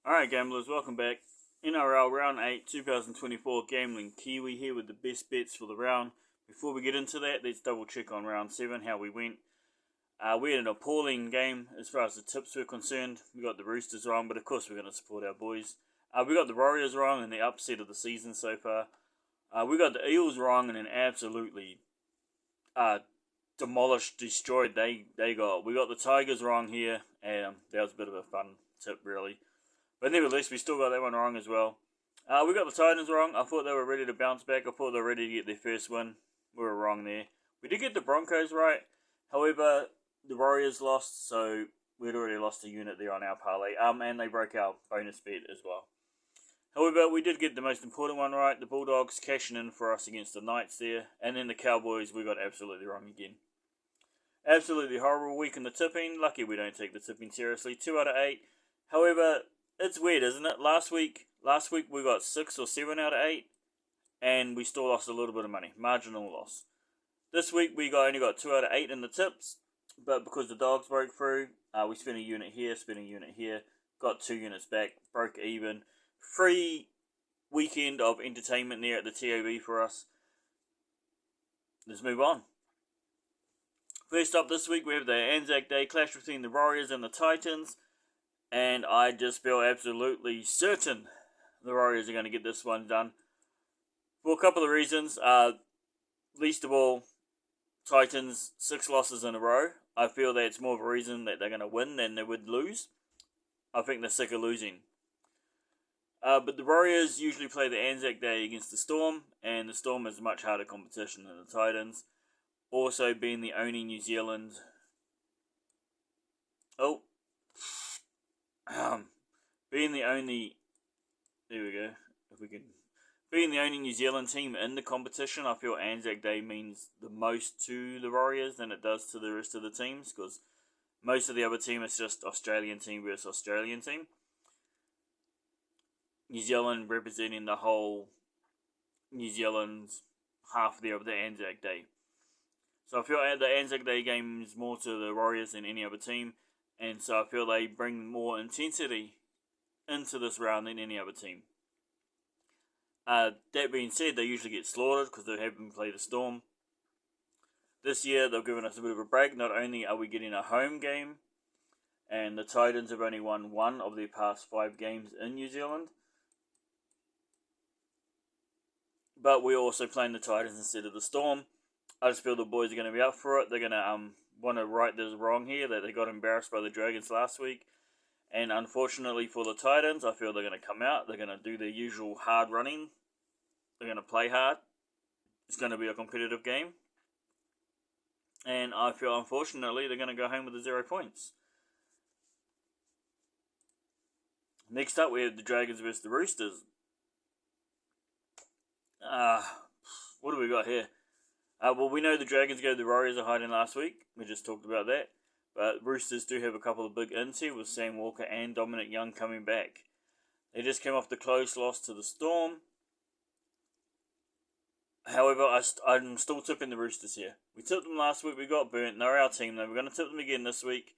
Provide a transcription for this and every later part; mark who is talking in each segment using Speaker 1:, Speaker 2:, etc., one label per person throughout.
Speaker 1: Alright gamblers, welcome back. NRL Round 8 2024 Gambling Kiwi here with the best bets for the round. Before we get into that, let's double check on Round 7, how we went. We had an appalling game as far as the tips were concerned. We got the Roosters wrong, but of course we're going to support our boys. We got the Warriors wrong in the upset of the season so far. We got the Eels wrong and an absolutely demolished, destroyed they got. We got the Tigers wrong here, and that was a bit of a fun tip really. But nevertheless, we still got that one wrong as well. We got the Titans wrong. I thought they were ready to bounce back. I thought they were ready to get their first win. We were wrong there. We did get the Broncos right. However, the Warriors lost, so we'd already lost a unit there on our parlay. And they broke our bonus bet as well. However, we did get the most important one right. The Bulldogs cashing in for us against the Knights there. And then the Cowboys, we got absolutely wrong again. Absolutely horrible week in the tipping. Lucky we don't take the tipping seriously. 2 out of 8. However, it's weird, isn't it? Last week we got 6 or 7 out of 8, and we still lost a little bit of money, marginal loss. This week we only got 2 out of 8 in the tips, but because the Dogs broke through, we spent a unit here, got 2 units back, broke even. Free weekend of entertainment there at the TAB for us. Let's move on. First up this week we have the Anzac Day clash between the Warriors and the Titans. And I just feel absolutely certain the Warriors are going to get this one done. For a couple of reasons. Least of all, Titans, 6 losses in a row. I feel that it's more of a reason that they're going to win than they would lose. I think they're sick of losing. But the Warriors usually play the Anzac Day against the Storm. And the Storm is a much harder competition than the Titans. Also being the only New Zealand... being the only New Zealand team in the competition, I feel Anzac Day means the most to the Warriors than it does to the rest of the teams, because most of the other team is just Australian team versus Australian team. New Zealand representing the whole New Zealand's half there of the Anzac Day. So I feel the Anzac Day game is more to the Warriors than any other team. And so I feel they bring more intensity into this round than any other team. That being said, they usually get slaughtered because they haven't played a Storm. This year, they've given us a bit of a break. Not only are we getting a home game, and the Titans have only won 1 of their past 5 games in New Zealand, but we're also playing the Titans instead of the Storm. I just feel the boys are going to be up for it. They're going to want to right this wrong here, that they got embarrassed by the Dragons last week. And unfortunately for the Titans, I feel they're going to come out. They're going to do their usual hard running. They're going to play hard. It's going to be a competitive game. And I feel, unfortunately, they're going to go home with the 0 points. Next up, we have the Dragons versus the Roosters. What do we got here? Well, we know the Dragons go to the Warriors are hiding last week. We just talked about that. But Roosters do have a couple of big ins here with Sam Walker and Dominic Young coming back. They just came off the close loss to the Storm. However, I'm still tipping the Roosters here. We tipped them last week. We got burnt. They're our team, though. We're going to tip them again this week.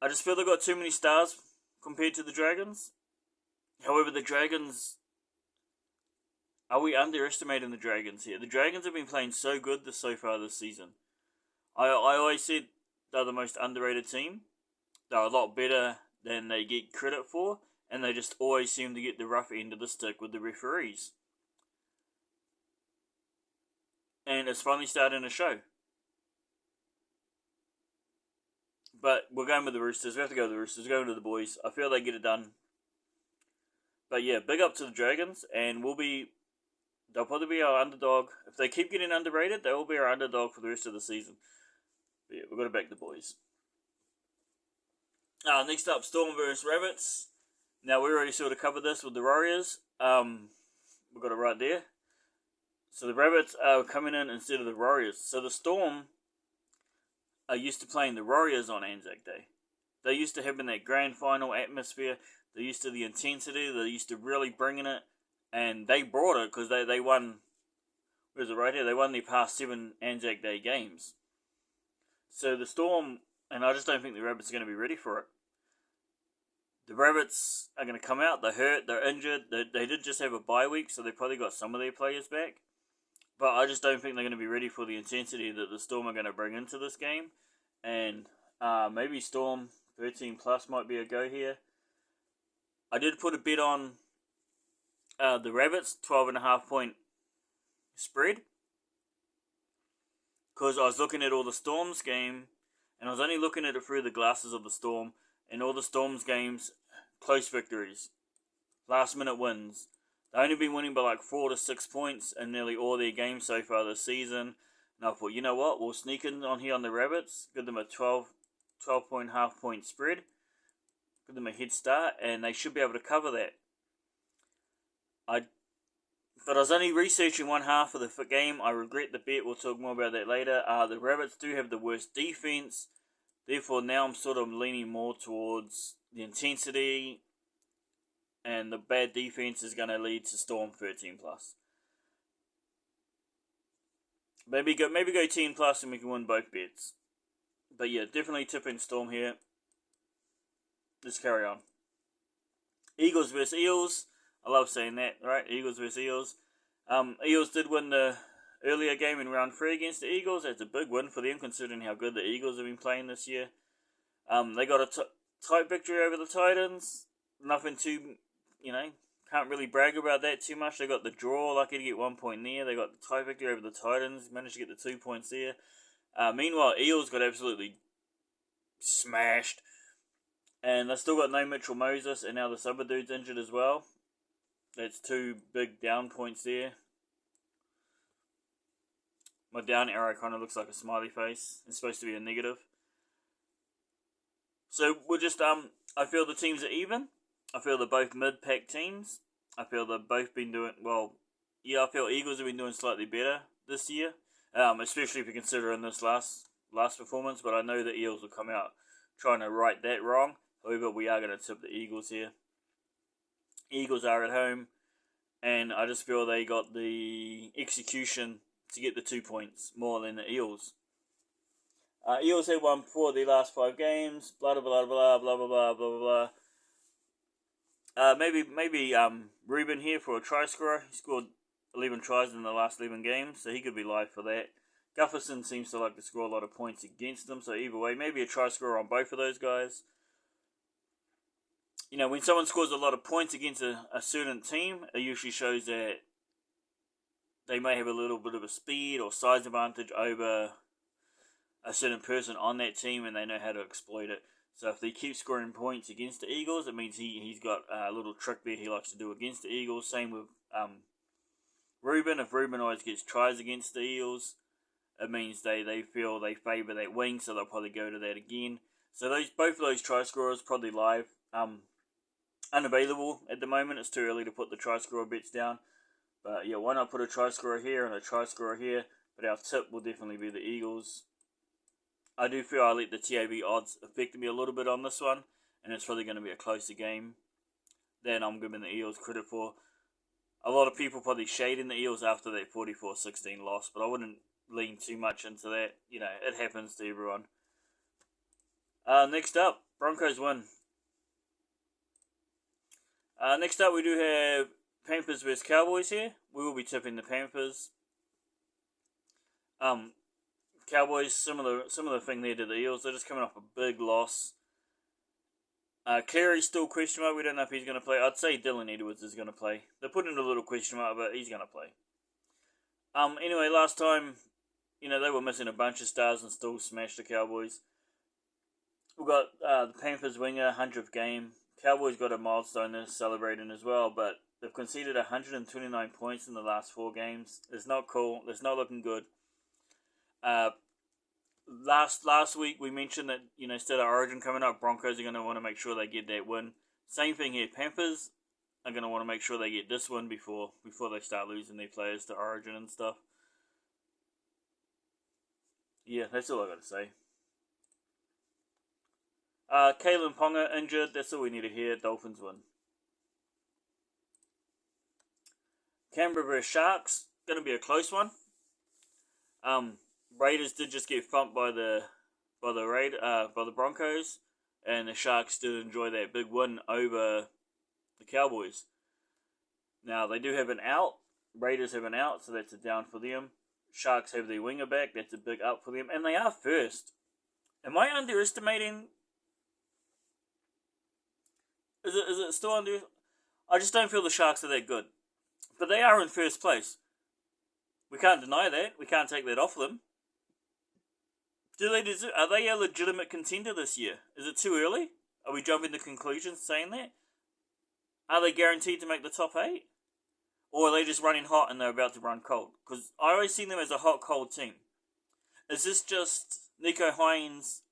Speaker 1: I just feel they've got too many stars compared to the Dragons. However, the Dragons... Are we underestimating the Dragons here? The Dragons have been playing so good so far this season. I always said they're the most underrated team. They're a lot better than they get credit for. And they just always seem to get the rough end of the stick with the referees. And it's finally starting to show. But we're going with the Roosters. We have to go with the Roosters. We're going to the boys. I feel they get it done. But yeah, big up to the Dragons. And they'll probably be our underdog. If they keep getting underrated, they will be our underdog for the rest of the season. But yeah, we've got to back the boys. Next up, Storm versus Rabbits. Now, we already sort of covered this with the Warriors. We've got it right there. So the Rabbits are coming in instead of the Warriors. So the Storm are used to playing the Warriors on Anzac Day. They're used to having that grand final atmosphere. They're used to the intensity. They're used to really bringing it. And they brought it because they won, where's it right here? They won their past 7 Anzac Day games. So the Storm, and I just don't think the Rabbits are going to be ready for it. The Rabbits are going to come out. They're hurt. They're injured. They did just have a bye week, so they probably got some of their players back. But I just don't think they're going to be ready for the intensity that the Storm are going to bring into this game. And maybe Storm 13 plus might be a go here. I did put a bet on the Rabbits 12.5 point spread, because I was looking at all the Storm's game, and I was only looking at it through the glasses of the Storm, and all the Storm's games, close victories, last minute wins. They've only been winning by like 4 to 6 points in nearly all their games so far this season. And I thought, you know what, we'll sneak in on here on the Rabbits, give them a 12.5 point spread, give them a head start, and they should be able to cover that. But I was only researching one half of the game. I regret the bet. We'll talk more about that later. The Rabbits do have the worst defense. Therefore, now I'm sort of leaning more towards the intensity. And the bad defense is going to lead to Storm 13 plus. Maybe go 10 plus and we can win both bets. But yeah, definitely tipping Storm here. Let's carry on. Eagles versus Eels. I love saying that, right? Eagles versus Eels. Eels did win the earlier game in round 3 against the Eagles. That's a big win for them, considering how good the Eagles have been playing this year. They got a tight victory over the Titans. Nothing too, can't really brag about that too much. They got the draw, lucky to get 1 point there. They got the tight victory over the Titans, managed to get the 2 points there. Meanwhile, Eels got absolutely smashed. And they still got no Mitchell Moses, and now this other dude's injured as well. That's 2 big down points there. My down arrow kind of looks like a smiley face. It's supposed to be a negative. So we're just, I feel the teams are even. I feel they're both mid-pack teams. I feel they've both been doing, I feel Eagles have been doing slightly better this year. Especially if you consider in this last performance. But I know the Eels will come out trying to right that wrong. However, we are going to tip the Eagles here. Eagles are at home, and I just feel they got the execution to get the 2 points more than the Eels. Eels have won 4 of their last 5 games. Blah blah blah blah blah blah blah blah blah. Maybe Ruben here for a try scorer. He scored 11 tries in the last 11 games, so he could be live for that. Gufferson seems to like to score a lot of points against them, so either way, maybe a try scorer on both of those guys. When someone scores a lot of points against a certain team, it usually shows that they may have a little bit of a speed or size advantage over a certain person on that team, and they know how to exploit it. So if they keep scoring points against the Eagles, it means he's got a little trick there he likes to do against the Eagles. Same with Ruben. If Ruben always gets tries against the Eagles, it means they feel they favour that wing, so they'll probably go to that again. So both of those try scorers probably live. Unavailable at the moment. It's too early to put the try scorer bets down. But yeah, why not put a try scorer here and a try scorer here? But our tip will definitely be the Eagles. I do feel I let the TAB odds affect me a little bit on this one, and it's probably going to be a closer game than I'm giving the Eels credit for. A lot of people probably shading the Eels after that 44-16 loss, but I wouldn't lean too much into that. It happens to everyone. Next up, Broncos win. Next up, we do have Panthers vs Cowboys here. We will be tipping the Panthers. Cowboys, similar thing there to the Eels. They're just coming off a big loss. Cleary's still question mark. We don't know if he's going to play. I'd say Dylan Edwards is going to play. They're putting a little question mark, but he's going to play. Anyway, last time, they were missing a bunch of stars and still smashed the Cowboys. We've got the Panthers winger, 100th game. Cowboys got a milestone they're celebrating as well, but they've conceded 129 points in the last 4 games. It's not cool. It's not looking good. Last week we mentioned that instead of Origin coming up, Broncos are going to want to make sure they get that win. Same thing here. Panthers are going to want to make sure they get this win before they start losing their players to Origin and stuff. Yeah, that's all I got to say. Kalen Ponga injured. That's all we need to hear. Dolphins win. Canberra vs Sharks. Going to be a close one. Raiders did just get thumped by the Broncos. and the Sharks did enjoy that big win over the Cowboys. Now, they do have an out. Raiders have an out, so that's a down for them. Sharks have their winger back. That's a big up for them. And they are first. Am I underestimating? Is it still under? I just don't feel the Sharks are that good. But they are in first place. We can't deny that. We can't take that off them. Are they a legitimate contender this year? Is it too early? Are we jumping to conclusions saying that? Are they guaranteed to make the top 8? Or are they just running hot and they're about to run cold? Because I always see them as a hot, cold team. Is this just Nico Hines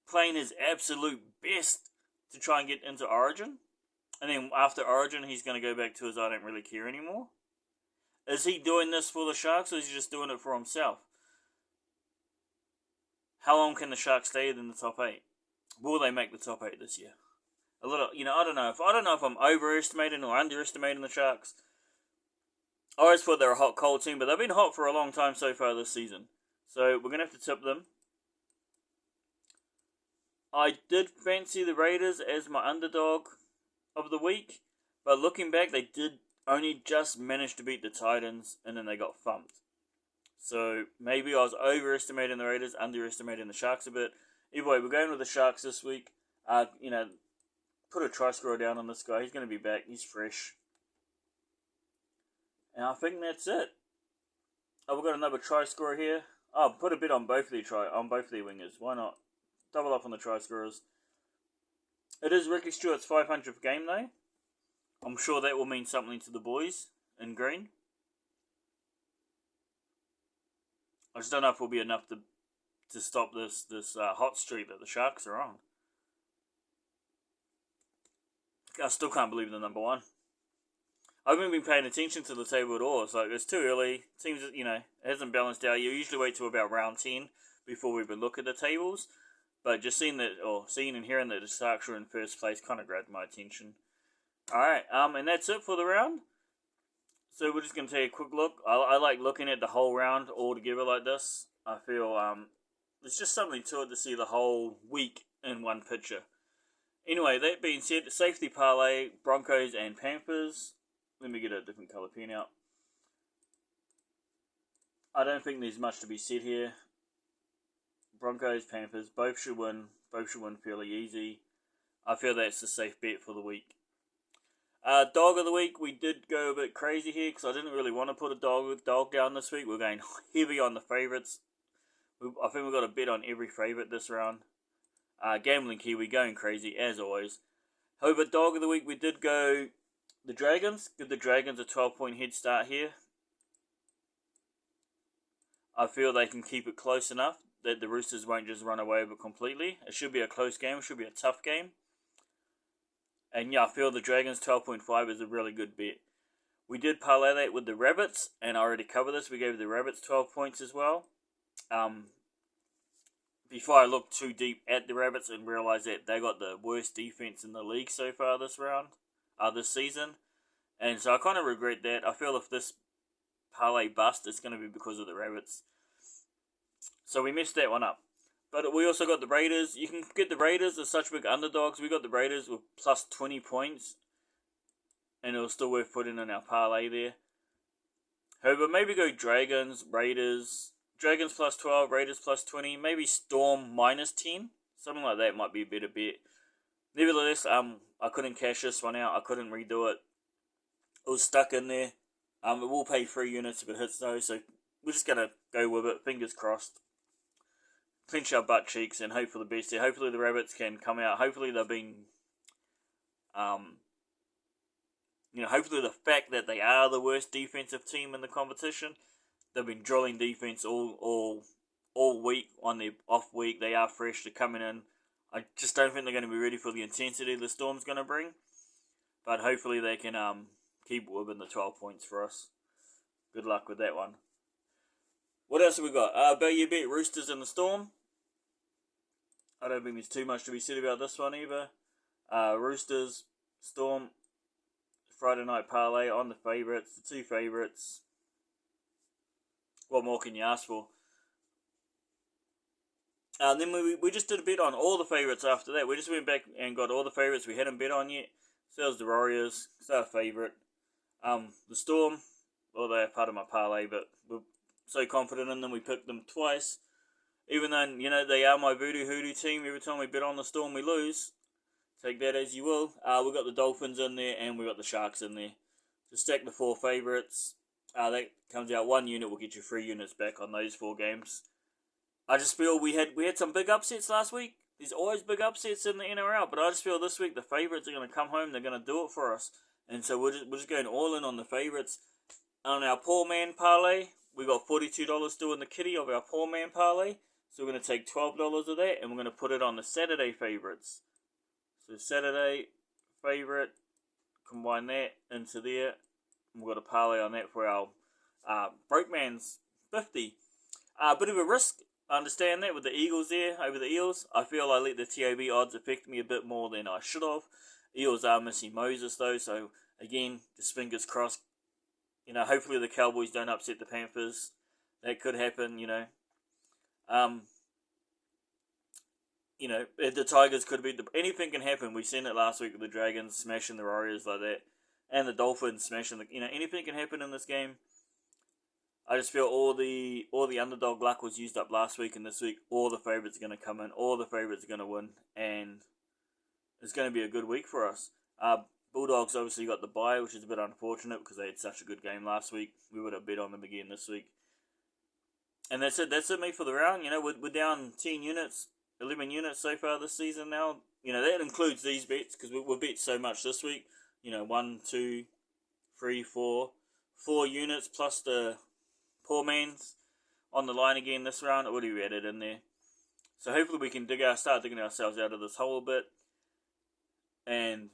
Speaker 1: playing his absolute best to try and get into Origin? And then after Origin, he's going to go back to his I don't really care anymore? Is he doing this for the Sharks, or is he just doing it for himself? How long can the Sharks stay in the top 8? Will they make the top 8 this year? I don't know if I'm overestimating or underestimating the Sharks. I always thought they're a hot, cold team, but they've been hot for a long time so far this season. So we're going to have to tip them. I did fancy the Raiders as my underdog of the week, but looking back, they did only just manage to beat the Titans, and then they got thumped. So maybe I was overestimating the Raiders, underestimating the Sharks a bit. Either way, we're going with the Sharks this week. Put a try scorer down on this guy. He's going to be back. He's fresh. And I think that's it. Oh, we've got another try scorer here. Oh, put a bit on both of their wingers. Why not? Double up on the try scorers. It is Ricky Stewart's 500th game though. I'm sure that will mean something to the boys in green. I just don't know if it will be enough to stop this hot streak that the Sharks are on. I still can't believe they're number 1. I haven't been paying attention to the table at all. It's like, it's too early. Seems that, it hasn't balanced out. You usually wait till about round 10 before we even look at the tables. But just seeing and hearing that the Sharks are in first place kind of grabbed my attention. Alright, and that's it for the round. So we're just going to take a quick look. I like looking at the whole round all together like this. I feel there's just something to it to see the whole week in one picture. Anyway, that being said, safety parlay, Broncos and Panthers. Let me get a different colour pen out. I don't think there's much to be said here. Broncos, Panthers, both should win. Both should win fairly easy. I feel that's a safe bet for the week. Dog of the week, we did go a bit crazy here because I didn't really want to put a dog down this week. We're going heavy on the favourites. I think we've got a bet on every favourite this round. Gambling Kiwi going crazy as always. However, dog of the week, we did go the Dragons. Give the Dragons a 12-point head start here. I feel they can keep it close enough that the Roosters won't just run away with it completely. It should be a close game. It should be a tough game. And yeah, I feel the Dragons 12.5 is a really good bet. We did parlay that with the Rabbits, and I already covered this. We gave the Rabbits 12 points as well. Before I looked too deep at the Rabbits and realised that they got the worst defence in the league so far this season. And so I kind of regret that. I feel if this parlay bust, it's going to be because of the Rabbits. So we messed that one up. But we also got the Raiders. You can get the Raiders as such big underdogs. We got the Raiders with plus 20 points. And it was still worth putting in our parlay there. However, maybe go Dragons, Raiders. Dragons plus 12, Raiders plus 20. Maybe Storm minus 10. Something like that might be a better bet. Nevertheless, I couldn't cash this one out. I couldn't redo it. It was stuck in there. It will pay 3 units if it hits though. So we're just going to go with it. Fingers crossed. Clench our butt cheeks and hope for the best here. Hopefully the Rabbits can come out. Hopefully they've been, hopefully the fact that they are the worst defensive team in the competition, they've been drilling defense all week on their off week. They are fresh. They're coming in. I just don't think they're going to be ready for the intensity the Storm's going to bring. But hopefully they can keep within the 12 points for us. Good luck with that one. What else have we got? You bet Roosters and the Storm. I don't think there's too much to be said about this one either. Roosters, Storm, Friday night parlay on the favourites, the 2 favourites. What more can you ask for? Then we just did a bet on all the favourites after that. We just went back and got all the favourites we hadn't bet on yet. So that was the Warriors, it's our favourite. The Storm, well, they're part of my parlay, but we're so confident in them, we picked them twice. Even though, they are my voodoo hoodoo team, every time we bet on the Storm, we lose. Take that as you will. We got the Dolphins in there, and we got the Sharks in there. To stack the 4 favourites, that comes out 1 unit, will get you 3 units back on those 4 games. I just feel we had some big upsets last week. There's always big upsets in the NRL, but I just feel this week the favourites are going to come home. They're going to do it for us, and so we're just going all in on the favourites. On our poor man parlay, we got $42 still in the kitty of our poor man parlay. So we're going to take $12 of that, and we're going to put it on the Saturday favourites. So Saturday favourite, combine that into there. And we've got a parlay on that for our broke man's 50. Bit of a risk. I understand that with the Eagles there over the Eels. I feel I let the TAB odds affect me a bit more than I should have. Eels are missing Moses though, so again, just fingers crossed. Hopefully the Cowboys don't upset the Panthers. That could happen. The Tigers could be. Anything can happen. We've seen it last week with the Dragons smashing the Warriors like that, and the Dolphins smashing anything can happen in this game. I just feel all the underdog luck was used up last week, and this week all the favourites are going to come in, all the favourites are going to win, and it's going to be a good week for us. Bulldogs obviously got the bye, which is a bit unfortunate because they had such a good game last week. We would have bet on them again this week. And that's it. That's it, me for the round. We're down 10 units, 11 units so far this season now. That includes these bets because we've bet so much this week. 1, 2, 3, 4 units plus the poor man's on the line again this round. Already we added in there. So hopefully we can start digging ourselves out of this hole a bit. And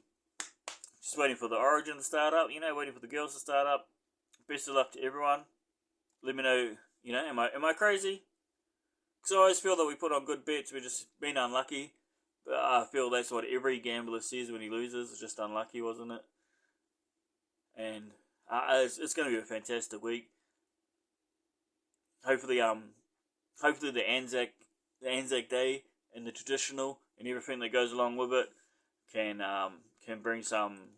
Speaker 1: just waiting for the Origin to start up, waiting for the girls to start up. Best of luck to everyone. Let me know, am I crazy? Because I always feel that we put on good bets, we've just been unlucky. But I feel that's what every gambler says when he loses. It's just unlucky, wasn't it? And it's going to be a fantastic week. Hopefully the Anzac Day and the traditional and everything that goes along with it can bring some,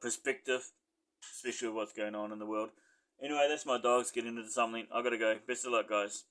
Speaker 1: perspective, especially with what's going on in the world. Anyway, that's my dogs getting into something. I gotta go. Best of luck, guys.